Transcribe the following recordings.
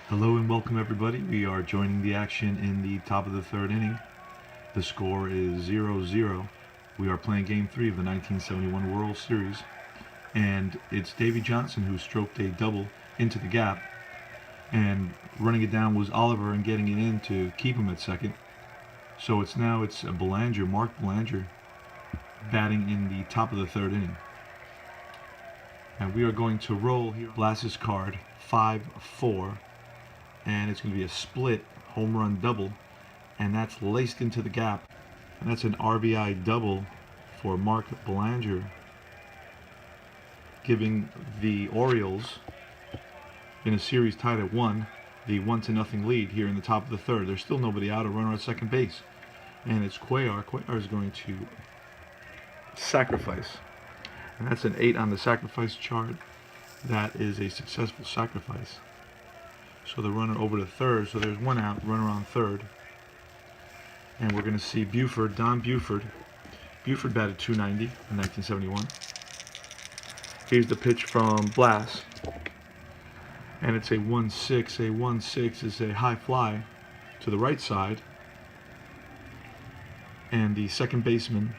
Hello and welcome everybody. We are joining the action in the top of the third inning. The score is 0-0. We are playing game 3 of the 1971 World Series. And it's Davey Johnson who stroked a double into the gap. And running it down was Oliver and getting it in to keep him at second. So it's Mark Belanger, batting in the top of the third inning. And we are going to roll here. Blas's card, 5-4. And it's going to be a split home run double, and that's laced into the gap, and that's an RBI double for Mark Belanger, giving the Orioles, in a series tied at 1, the 1-0 lead here in the top of the third. There's still nobody out, a runner at second base, and it's Cuellar. Cuellar is going to sacrifice, and that's an 8 on the sacrifice chart. That is a successful sacrifice. So the runner over to third, so there's one out, runner on third. And we're going to see Don Buford. Buford batted .290 in 1971. Here's the pitch from Blas. And it's a 1-6. A 1-6 is a high fly to the right side. And the second baseman,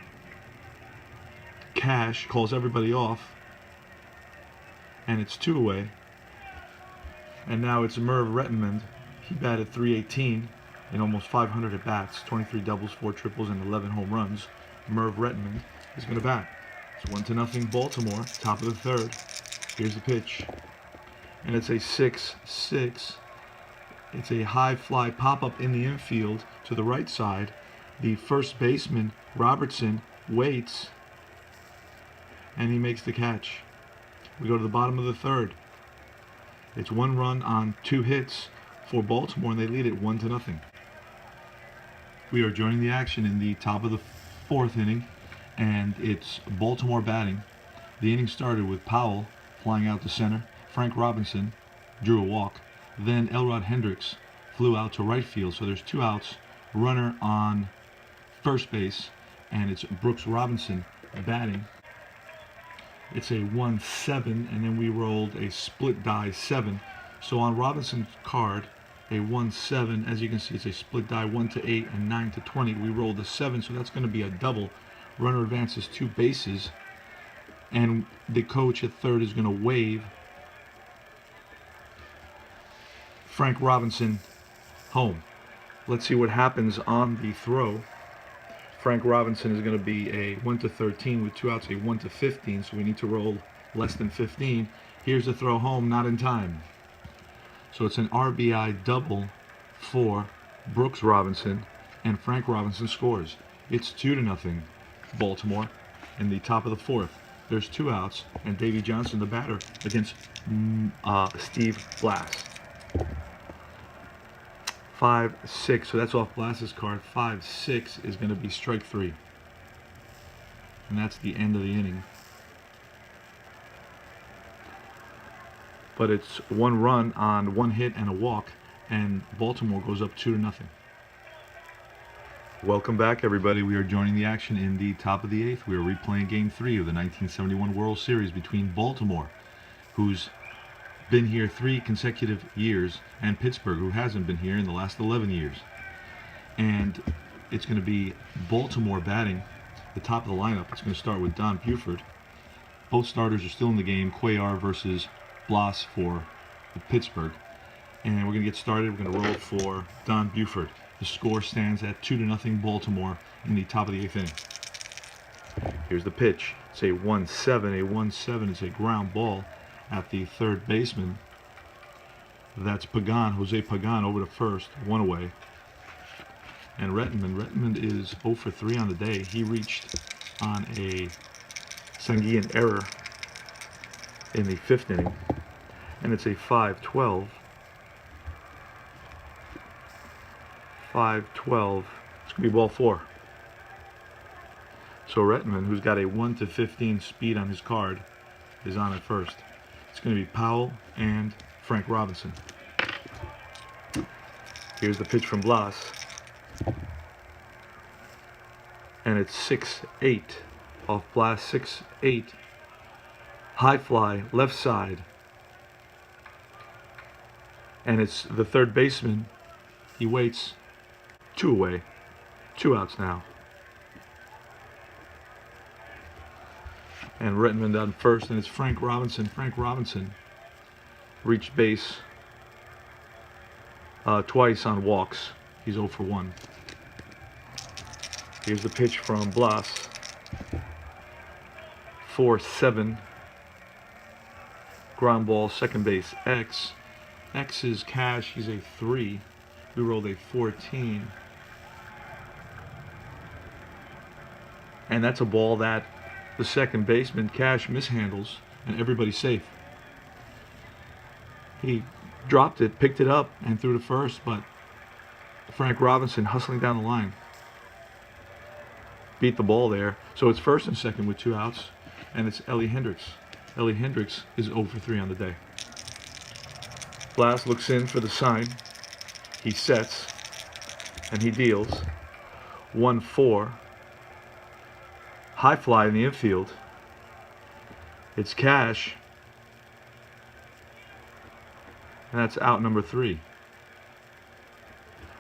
Cash, calls everybody off. And it's 2 away. And now it's Merv Rettenmund. He batted .318 in almost 500 at-bats, 23 doubles, 4 triples, and 11 home runs. Merv Rettenmund is going to bat. It's 1-0 Baltimore, top of the third. Here's the pitch. And it's a 6-6. It's a high fly pop-up in the infield to the right side. The first baseman, Robertson, waits, and he makes the catch. We go to the bottom of the third. It's 1 run on 2 hits for Baltimore, and they lead it 1-0. We are joining the action in the top of the 4th inning, and it's Baltimore batting. The inning started with Powell flying out to center. Frank Robinson drew a walk. Then Elrod Hendricks flew out to right field, so there's 2 outs. Runner on first base, and it's Brooks Robinson batting. It's a 1-7, and then we rolled a split die 7. So on Robinson's card, a 1-7, as you can see, it's a split die 1-8 and 9-20. We rolled a 7, so that's going to be a double. Runner advances 2 bases, and the coach at third is going to wave Frank Robinson home. Let's see what happens on the throw. Frank Robinson is going to be a 1-13 with 2 outs, a 1-15, so we need to roll less than 15. Here's the throw home, not in time. So it's an RBI double for Brooks Robinson, and Frank Robinson scores. It's 2-0 Baltimore in the top of the 4th. There's 2 outs, and Davey Johnson, the batter, against Steve Blas. 5-6, so that's off Blas's card. 5-6 is going to be strike 3. And that's the end of the inning. But it's 1 run on 1 hit and a walk, and Baltimore goes up 2-0. Welcome back, everybody. We are joining the action in the top of the 8th. We are replaying Game 3 of the 1971 World Series between Baltimore, who's been here 3 consecutive years, and Pittsburgh, who hasn't been here in the last 11 years. And it's going to be Baltimore batting the top of the lineup. It's going to start with Don Buford. Both starters are still in the game. Cuellar versus Blas for Pittsburgh. And we're going to get started. We're going to roll for Don Buford. The score stands at 2-0 Baltimore in the top of the 8th inning. Here's the pitch. It's a 1-7. A 1-7 is a ground ball at the third baseman. That's Jose Pagan over to first, 1 away. And Rettenmund is 0 for 3 on the day. He reached on a Sanguian error in the 5th inning. And it's a 5-12. 5-12. It's going to be ball 4. So Rettenmund, who's got a 1-15 speed on his card, is on at first. It's going to be Powell and Frank Robinson. Here's the pitch from Blas. And it's 6-8 off Blas, 6-8. High fly, left side. And it's the third baseman. He waits. 2 away. 2 outs now. And Rettman on first, and it's Frank Robinson. Frank Robinson reached base twice on walks. He's 0 for 1. Here's the pitch from Blas. 4-7. Ground ball, second base. X. X is Cash. He's a 3. We rolled a 14. And that's a ball that the second baseman, Cash, mishandles, and everybody's safe. He dropped it, picked it up, and threw to first, but Frank Robinson hustling down the line beat the ball there. So it's first and second with 2 outs, and it's Ellie Hendricks. Ellie Hendricks is 0 for 3 on the day. Blas looks in for the sign. He sets, and he deals. 1-4. High fly in the infield. It's Cash. And that's out number 3.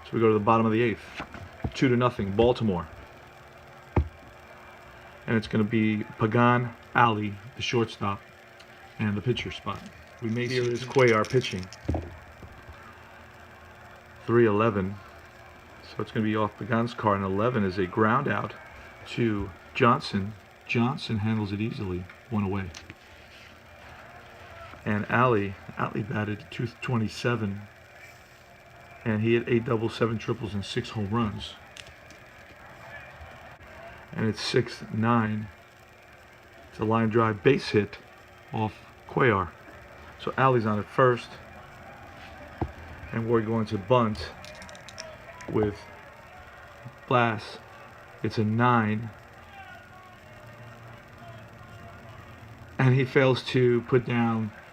So we go to the bottom of the 8th. 2-0, Baltimore. And it's going to be Pagan Ali, the shortstop, and the pitcher spot. We made here is Cuellar pitching. 3-11. So it's going to be off Pagan's card, and 11 is a ground out to Johnson. Johnson handles it easily, 1 away. And Ali batted 227, and he had 8 doubles, 7 triples, and 6 home runs. And it's 6-9. It's a line drive base hit off Cuellar. So Ali's on at first, and we're going to bunt with Blas. It's a 9. And he fails to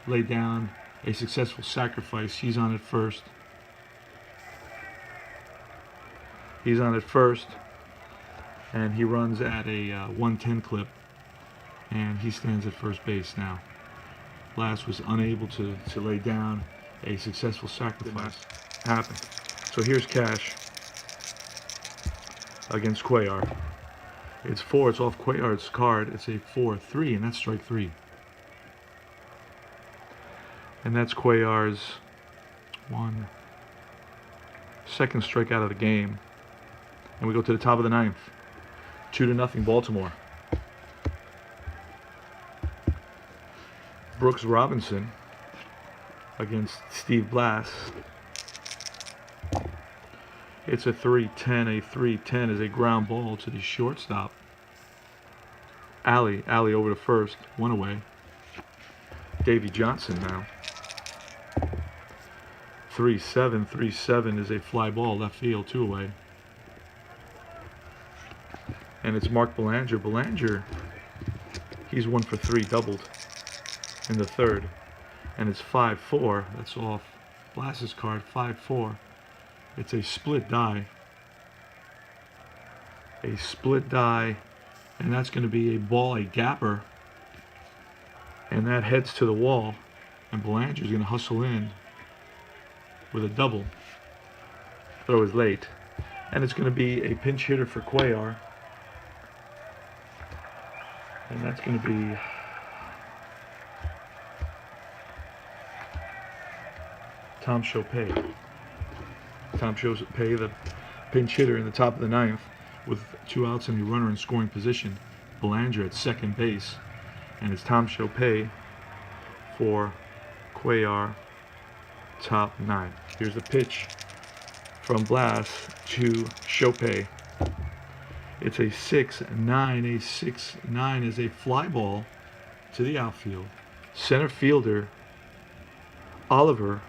lay down a successful sacrifice. He's on at first. He's on at first, and he runs at a 110 clip, and he stands at first base now. Blas was unable to lay down a successful sacrifice. Happened. So here's Cash against Cuellar. It's 4. It's off Cuellar's card. It's a 4-3, and that's strike 3. And that's Cuellar's 2nd strikeout of the game. And we go to the top of the 9th. 2-0, Baltimore. Brooks Robinson against Steve Blas. It's a 3-10. A 3-10 is a ground ball to the shortstop. Ali over to first, 1 away. Davy Johnson now. 3-7. 3-7 is a fly ball, left field, 2 away. And it's Mark Belanger. Belanger, he's 1 for 3, doubled in the 3rd. And it's 5-4. That's off Blas's card, 5-4. It's a split die. A split die. And that's going to be a ball, a gapper. And that heads to the wall. And Belanger's going to hustle in with a double. Throw is late. And it's going to be a pinch hitter for Cuellar. And that's going to be Tom Chopay. Tom Chopay, the pinch hitter in the top of the 9th, with 2 outs and a runner in scoring position. Belanger at second base. And it's Tom Chopay for Cuellar, top 9. Here's the pitch from Blas to Chopay. It's a 6-9. A 6-9 is a fly ball to the outfield. Center fielder Oliver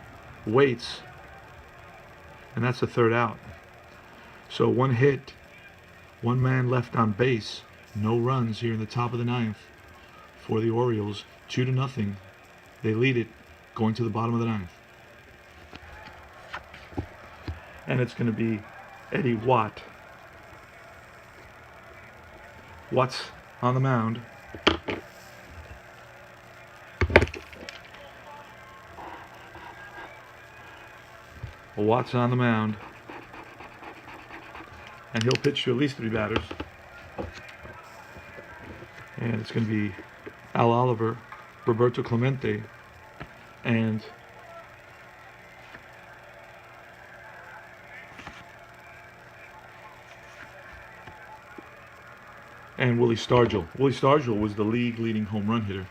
waits, and that's the 3rd out. So 1 hit, 1 man left on base, no runs here in the top of the 9th for the Orioles. 2-0. They lead it going to the bottom of the 9th. And it's going to be Eddie Watt. Watt's on the mound. Watt's on the mound. And he'll pitch to at least 3 batters. And it's going to be Al Oliver, Roberto Clemente, and Willie Stargell. Willie Stargell was the league leading home run hitter.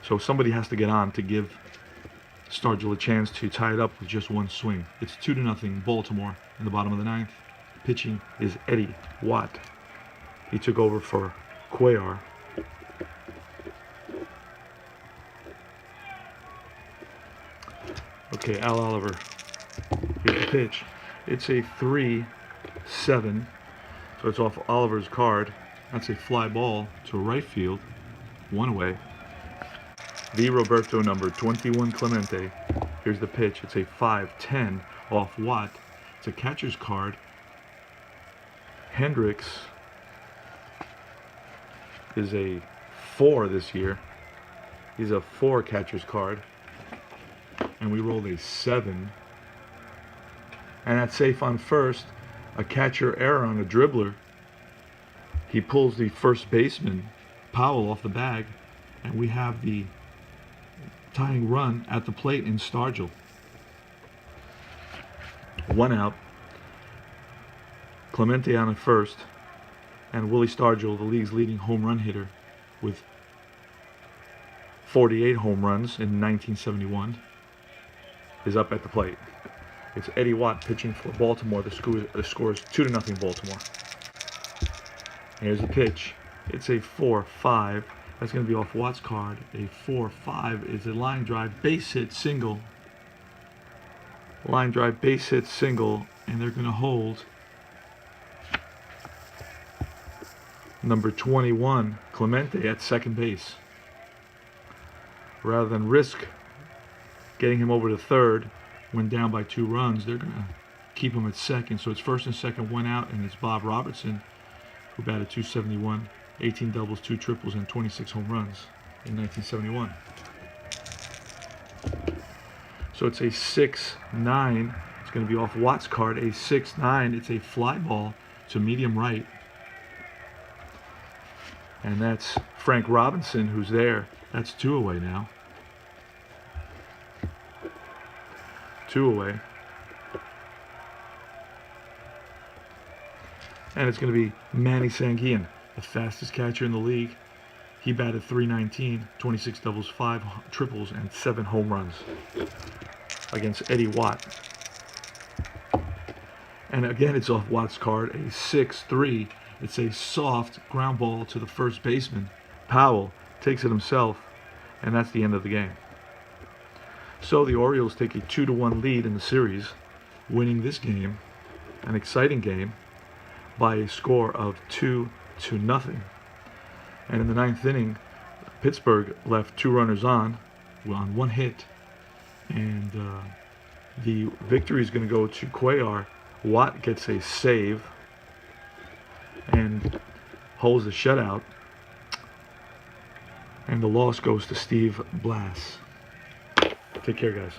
So somebody has to get on to give Stargell a chance to tie it up with just one swing. It's 2-0 Baltimore in the bottom of the 9th. Pitching is Eddie Watt. He took over for Cuellar. Okay, Al Oliver. Here's the pitch. It's a 3-7. So it's off Oliver's card. That's a fly ball to right field. 1 away. The Roberto number 21 Clemente. Here's the pitch. It's a 5-10 off Watt. It's a catcher's card. Hendricks is a 4 this year. He's a 4 catcher's card. And we rolled a 7. And that's safe on first. A catcher error on a dribbler. He pulls the first baseman, Powell, off the bag. And we have the tying run at the plate in Stargell. 1 out. Clemente on at first, and Willie Stargell, the league's leading home run hitter, with 48 home runs in 1971, is up at the plate. It's Eddie Watt pitching for Baltimore. The score is 2-0 Baltimore. Here's the pitch. It's a 4-5. That's going to be off Watt's card. A 4-5 is a line drive base hit single. Line drive base hit single, and they're going to hold number 21, Clemente, at second base. Rather than risk getting him over to third when down by 2 runs, they're going to keep him at second. So it's first and second, 1 out, and it's Bob Robertson, who batted .271, 18 doubles, 2 triples, and 26 home runs in 1971. So it's a 6-9. It's going to be off Watt's card, a 6-9. It's a fly ball to medium right. And that's Frank Robinson, who's there. That's 2 away now. 2 away. And it's going to be Manny Sanguillen, the fastest catcher in the league. He batted .319, 26 doubles, 5 triples, and 7 home runs against Eddie Watt. And again, it's off Watt's card, a 6-3. It's a soft ground ball to the first baseman. Powell takes it himself, and that's the end of the game. So the Orioles take a 2-1 lead in the series, winning this game, an exciting game, by a score of 2-0. And in the 9th inning, Pittsburgh left 2 runners on 1 hit, and the victory is going to go to Cuellar. Watt gets a save and holds the shutout, and the loss goes to Steve Blass. Take care, guys.